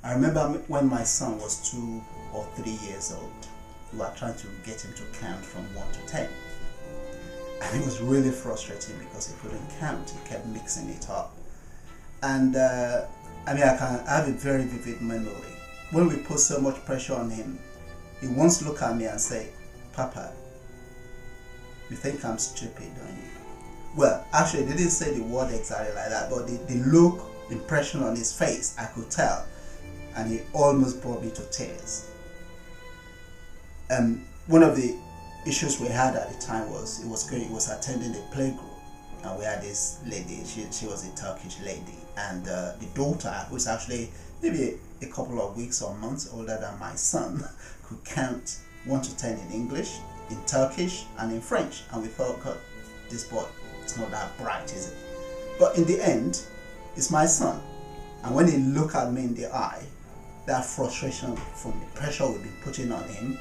I remember when my son was 2 or 3 years old, we were trying to get him to count from 1 to 10. And it was really frustrating because he couldn't count, he kept mixing it up. And I have a very vivid memory. When we put so much pressure on him, he once looked at me and said, "Papa, you think I'm stupid, don't you?" Well, actually, he didn't say the word exactly like that, but the look, impression on his face, I could tell. And it almost brought me to tears. One of the issues we had at the time was he was attending a playgroup, and we had this lady. She was a Turkish lady, and the daughter, who's actually maybe a couple of weeks or months older than my son, could count 1 to 10 in English, in Turkish, and in French. And we thought, God, this boy is not that bright, is it? But in the end, it's my son. And when he looked at me in the eye, that frustration from the pressure we've been putting on him,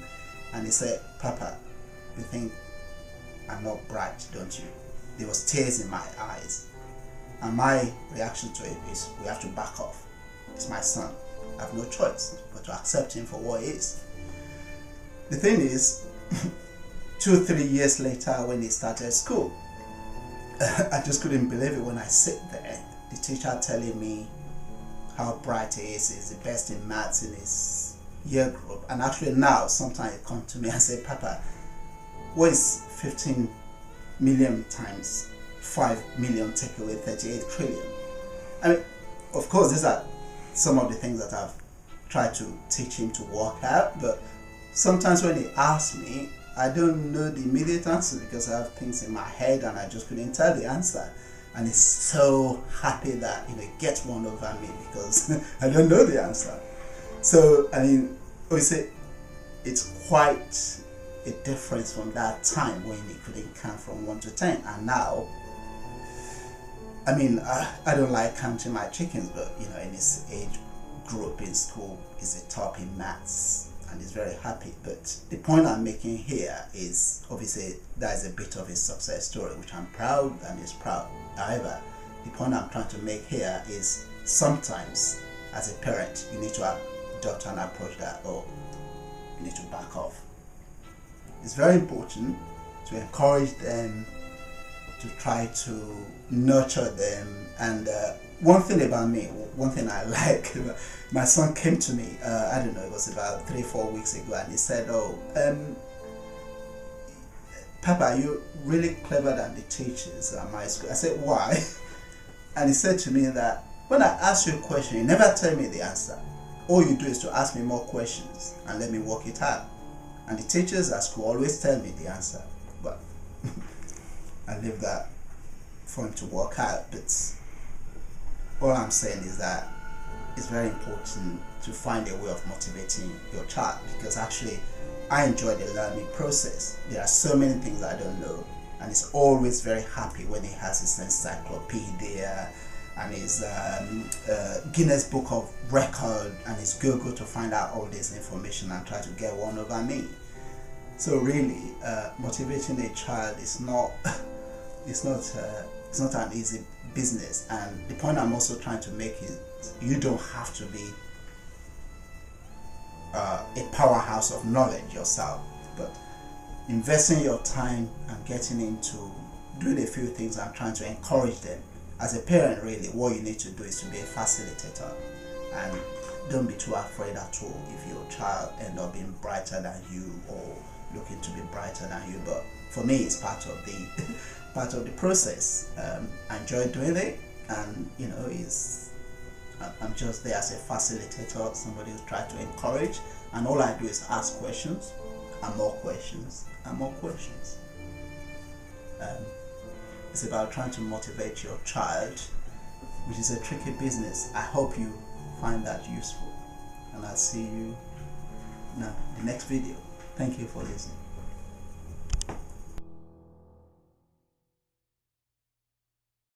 and he said, "Papa, you think I'm not bright, don't you?" There was tears in my eyes. And my reaction to it is, we have to back off. It's my son. I have no choice but to accept him for what he is. The thing is, 2-3 years later when he started school, I just couldn't believe it when I sit there, the teacher telling me how bright he is, he's the best in maths in his year group. And actually now, sometimes he comes to me and say, "Papa, what is 15 million times 5 million take away 38 trillion? I mean, of course, these are some of the things that I've tried to teach him to work out, but sometimes when he asks me, I don't know the immediate answer because I have things in my head and I just couldn't tell the answer. And he's so happy that he gets one over me because I don't know the answer. So I mean, obviously, it's quite a difference from that time when he couldn't count from 1 to 10, and now, I mean, I don't like counting my chickens, but in his age group in school, he's a top in maths and he's very happy. But the point I'm making here is, obviously, that is a bit of his success story, which I'm proud and he's proud. However, the point I'm trying to make here is sometimes, as a parent, you need to adopt an approach that, you need to back off. It's very important to encourage them, to try to nurture them. And one thing about me, one thing I like, my son came to me, I don't know, it was about 3-4 weeks ago, and he said, "Papa, you're really clever than the teachers at my school." I said, "Why?" And he said to me that, "When I ask you a question, you never tell me the answer. All you do is to ask me more questions and let me work it out. And the teachers at school always tell me the answer." But I leave that for him to work out. But all I'm saying is that it's very important to find a way of motivating your child, because actually I enjoy the learning process. There are so many things I don't know, and he's always very happy when he has his encyclopedia and his Guinness Book of Record and his Google to find out all this information and try to get one over me. So really, motivating a child is not it's not an easy business. And the point I'm also trying to make is, you don't have to be a powerhouse of knowledge yourself, but investing your time and getting into doing a few things and trying to encourage them. As a parent, really, what you need to do is to be a facilitator, and don't be too afraid at all if your child ends up being brighter than you or looking to be brighter than you. But for me, it's part of the process. I enjoy doing it, and I'm just there as a facilitator, somebody who tries to encourage, and all I do is ask questions and more questions and more questions. It's about trying to motivate your child, which is a tricky business. I hope you find that useful, and I'll see you now in the next video. Thank you for listening.